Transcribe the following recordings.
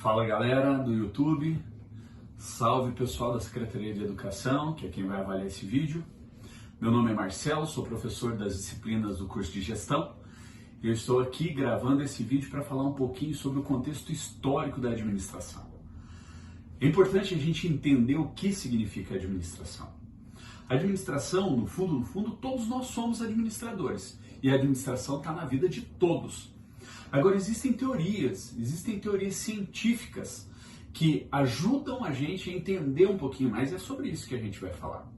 Fala galera do YouTube, salve pessoal da Secretaria de Educação, que é quem vai avaliar esse vídeo. Meu nome é Marcelo, sou professor das disciplinas do curso de Gestão. Eu estou aqui gravando esse vídeo para falar um pouquinho sobre o contexto histórico da administração. É importante a gente entender o que significa administração. A administração, no fundo, todos nós somos administradores e a administração está na vida de todos. Agora, existem teorias científicas que ajudam a gente a entender um pouquinho mais, e é sobre isso que a gente vai falar.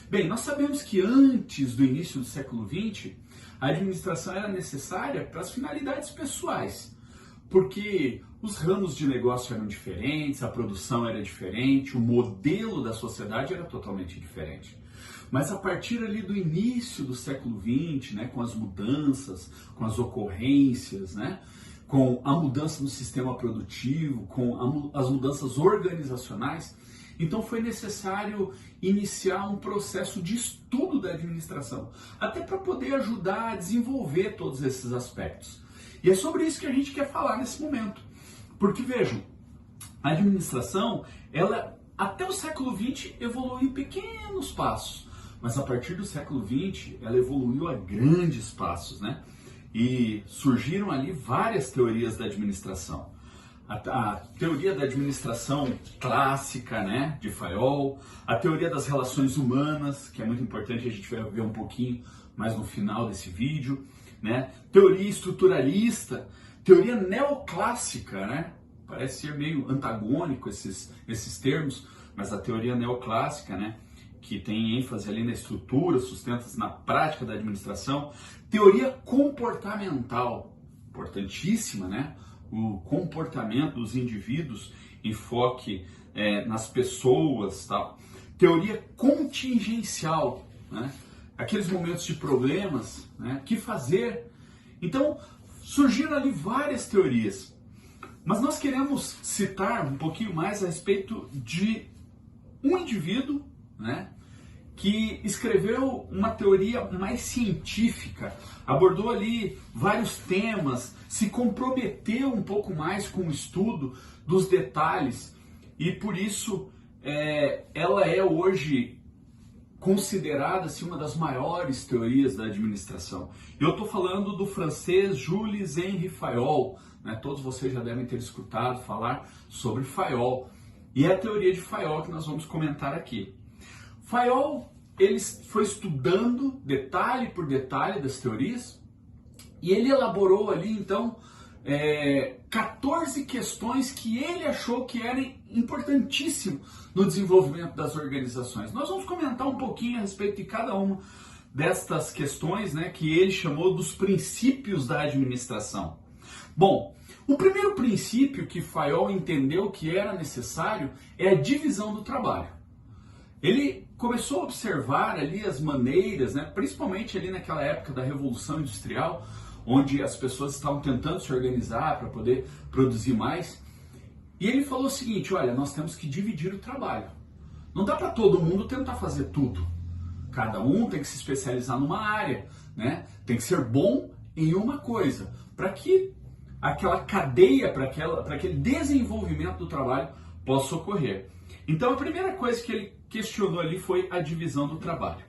Bem, nós sabemos que antes do início do século XX, a administração era necessária para as finalidades pessoais, porque os ramos de negócio eram diferentes, a produção era diferente, o modelo da sociedade era totalmente diferente. Mas a partir ali do início do século XX, né, com as mudanças, com as ocorrências, né, com a mudança no sistema produtivo, com as mudanças organizacionais, então foi necessário iniciar um processo de estudo da administração, até para poder ajudar a desenvolver todos esses aspectos. E é sobre isso que a gente quer falar nesse momento. Porque vejam, a administração, ela até o século XX evoluiu em pequenos passos. Mas a partir do século XX, ela evoluiu a grandes passos, né? E surgiram ali várias teorias da administração. A teoria da administração clássica, né, de Fayol, a teoria das relações humanas, que é muito importante, a gente vai ver um pouquinho mais no final desse vídeo, né? Teoria estruturalista, teoria neoclássica, né? Parece ser meio antagônico esses termos, mas a teoria neoclássica, né, que tem ênfase ali na estrutura, sustenta-se na prática da administração. Teoria comportamental, importantíssima, né? O comportamento dos indivíduos, enfoque nas pessoas, tal. Teoria contingencial, né? Aqueles momentos de problemas, né? O que fazer? Então, surgiram ali várias teorias. Mas nós queremos citar um pouquinho mais a respeito de um indivíduo, né, que escreveu uma teoria mais científica, abordou ali vários temas, se comprometeu um pouco mais com o estudo dos detalhes e por isso ela é hoje considerada assim, uma das maiores teorias da administração. Eu estou falando do francês Jules Henri Fayol, né? Todos vocês já devem ter escutado falar sobre Fayol. E é a teoria de Fayol que nós vamos comentar aqui. Fayol, ele foi estudando detalhe por detalhe das teorias e ele elaborou ali, então, 14 questões que ele achou que eram importantíssimas no desenvolvimento das organizações. Nós vamos comentar um pouquinho a respeito de cada uma destas questões, né, que ele chamou dos princípios da administração. Bom, o primeiro princípio que Fayol entendeu que era necessário é a divisão do trabalho. Ele começou a observar ali as maneiras, né, principalmente ali naquela época da Revolução Industrial, onde as pessoas estavam tentando se organizar para poder produzir mais. E ele falou o seguinte, olha, nós temos que dividir o trabalho. Não dá para todo mundo tentar fazer tudo. Cada um tem que se especializar numa área, né? Tem que ser bom em uma coisa, para que aquela cadeia, para aquele desenvolvimento do trabalho possa ocorrer. Então a primeira coisa que ele questionou ali foi a divisão do trabalho.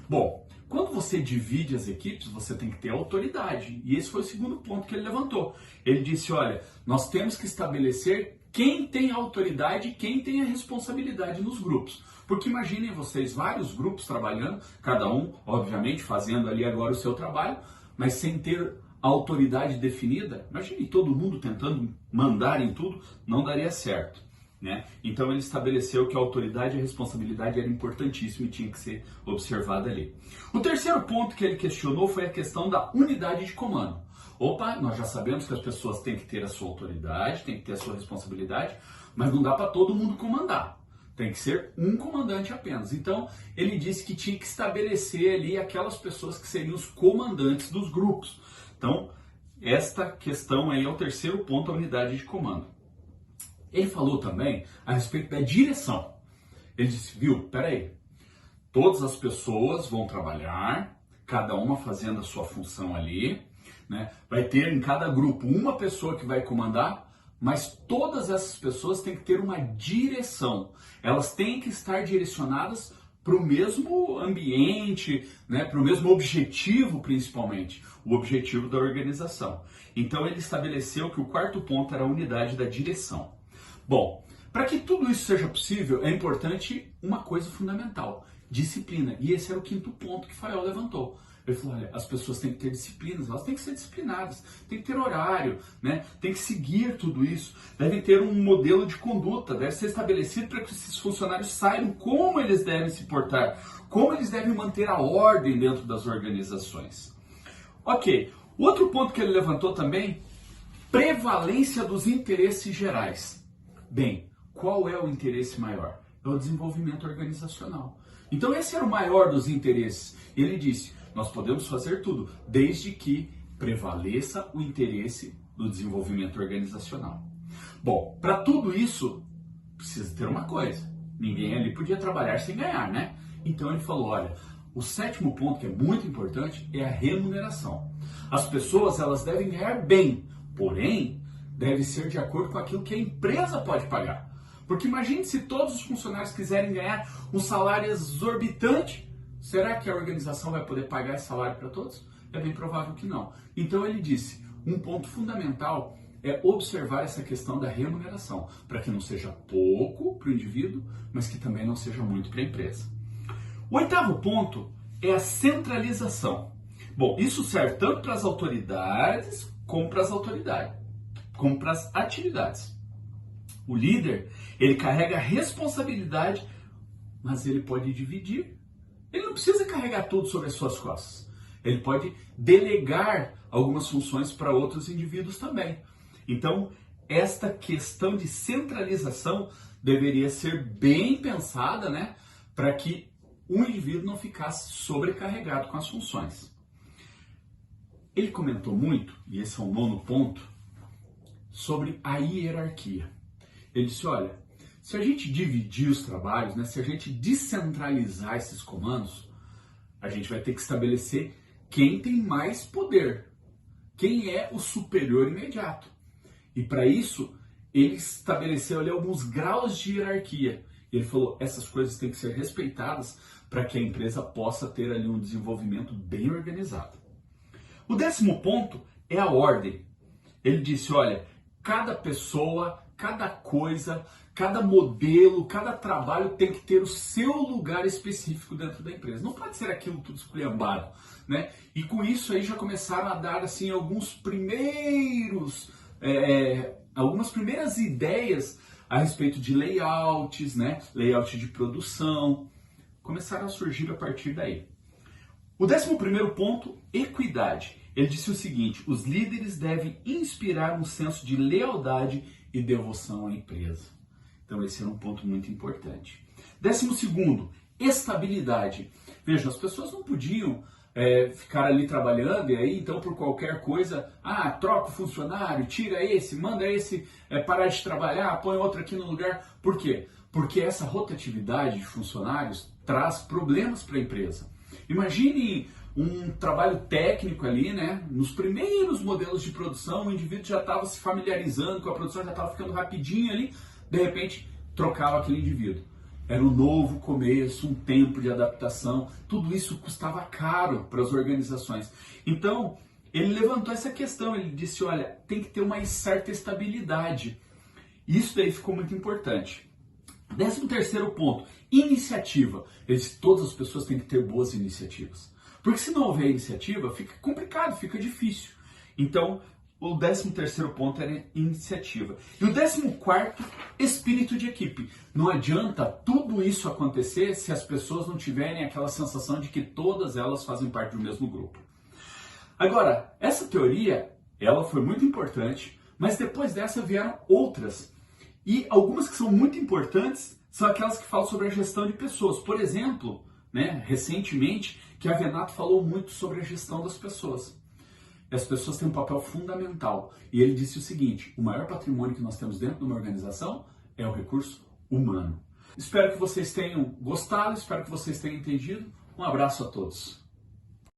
Bom, quando você divide as equipes, você tem que ter autoridade. E esse foi o segundo ponto que ele levantou. Ele disse, olha, nós temos que estabelecer quem tem a autoridade e quem tem a responsabilidade nos grupos. Porque imaginem vocês, vários grupos trabalhando, cada um, obviamente, fazendo ali agora o seu trabalho, mas sem ter a autoridade definida. Imagine todo mundo tentando mandar em tudo, não daria certo. Né? Então ele estabeleceu que a autoridade e a responsabilidade era importantíssimo e tinha que ser observada ali. O terceiro ponto que ele questionou foi a questão da unidade de comando. Opa, nós já sabemos que as pessoas têm que ter a sua autoridade, têm que ter a sua responsabilidade, mas não dá para todo mundo comandar. Tem que ser um comandante apenas. Então ele disse que tinha que estabelecer ali aquelas pessoas que seriam os comandantes dos grupos. Então esta questão aí é o terceiro ponto, a unidade de comando. Ele falou também a respeito da direção. Ele disse, viu, peraí, todas as pessoas vão trabalhar, cada uma fazendo a sua função ali, né? Vai ter em cada grupo uma pessoa que vai comandar, mas todas essas pessoas têm que ter uma direção. Elas têm que estar direcionadas para o mesmo ambiente, né, para o mesmo objetivo, principalmente, o objetivo da organização. Então ele estabeleceu que o quarto ponto era a unidade da direção. Bom, para que tudo isso seja possível, é importante uma coisa fundamental: disciplina. E esse era o quinto ponto que Fayol levantou. Ele falou, olha, as pessoas têm que ter disciplinas, elas têm que ser disciplinadas, têm que ter horário, né? Tem que seguir tudo isso, devem ter um modelo de conduta, deve ser estabelecido para que esses funcionários saibam como eles devem se portar, como eles devem manter a ordem dentro das organizações. Ok, outro ponto que ele levantou também, prevalência dos interesses gerais. Bem, qual é o interesse maior? É o desenvolvimento organizacional. Então esse era o maior dos interesses. Ele disse, nós podemos fazer tudo, desde que prevaleça o interesse do desenvolvimento organizacional. Bom, para tudo isso, precisa ter uma coisa. Ninguém ali podia trabalhar sem ganhar, né? Então ele falou, olha, o sétimo ponto, que é muito importante, é a remuneração. As pessoas, elas devem ganhar bem, porém, deve ser de acordo com aquilo que a empresa pode pagar. Porque imagine se todos os funcionários quiserem ganhar um salário exorbitante, será que a organização vai poder pagar esse salário para todos? É bem provável que não. Então ele disse, um ponto fundamental é observar essa questão da remuneração, para que não seja pouco para o indivíduo, mas que também não seja muito para a empresa. O oitavo ponto é a centralização. Bom, isso serve tanto para as autoridades como para as atividades. O líder, ele carrega a responsabilidade, mas ele pode dividir. Ele não precisa carregar tudo sobre as suas costas. Ele pode delegar algumas funções para outros indivíduos também. Então, esta questão de centralização deveria ser bem pensada, né, para que o indivíduo não ficasse sobrecarregado com as funções. Ele comentou muito, e esse é o nono ponto, sobre a hierarquia. Ele disse, olha, se a gente dividir os trabalhos, né, se a gente descentralizar esses comandos, a gente vai ter que estabelecer quem tem mais poder, quem é o superior imediato. E para isso, ele estabeleceu ali alguns graus de hierarquia. Ele falou, essas coisas têm que ser respeitadas para que a empresa possa ter ali um desenvolvimento bem organizado. O 10º ponto é a ordem. Ele disse, olha, cada pessoa, cada coisa, cada modelo, cada trabalho tem que ter o seu lugar específico dentro da empresa. Não pode ser aquilo tudo esculhambado, né? E com isso aí já começaram a dar assim algumas primeiras ideias a respeito de layouts, né? Layout de produção, começaram a surgir a partir daí. O 11º ponto, equidade. Ele disse o seguinte, os líderes devem inspirar um senso de lealdade e devoção à empresa. Então esse era um ponto muito importante. 12º, estabilidade. Veja, as pessoas não podiam ficar ali trabalhando e aí então por qualquer coisa, troca o funcionário, tira esse, manda esse parar de trabalhar, põe outro aqui no lugar. Por quê? Porque essa rotatividade de funcionários traz problemas para a empresa. Imagine um trabalho técnico ali, né? Nos primeiros modelos de produção, o indivíduo já estava se familiarizando com a produção, já estava ficando rapidinho ali, de repente trocava aquele indivíduo. Era um novo começo, um tempo de adaptação, tudo isso custava caro para as organizações. Então, ele levantou essa questão, ele disse, olha, tem que ter uma certa estabilidade. Isso daí ficou muito importante. 13º ponto, iniciativa. Ele disse, todas as pessoas têm que ter boas iniciativas. Porque se não houver iniciativa, fica complicado, fica difícil. Então, o 13º ponto era iniciativa. E o 14º, espírito de equipe. Não adianta tudo isso acontecer se as pessoas não tiverem aquela sensação de que todas elas fazem parte do mesmo grupo. Agora, essa teoria, ela foi muito importante, mas depois dessa vieram outras. E algumas que são muito importantes são aquelas que falam sobre a gestão de pessoas. Por exemplo, né, recentemente, que a Venato falou muito sobre a gestão das pessoas. As pessoas têm um papel fundamental. E ele disse o seguinte, o maior patrimônio que nós temos dentro de uma organização é o recurso humano. Espero que vocês tenham gostado, espero que vocês tenham entendido. Um abraço a todos.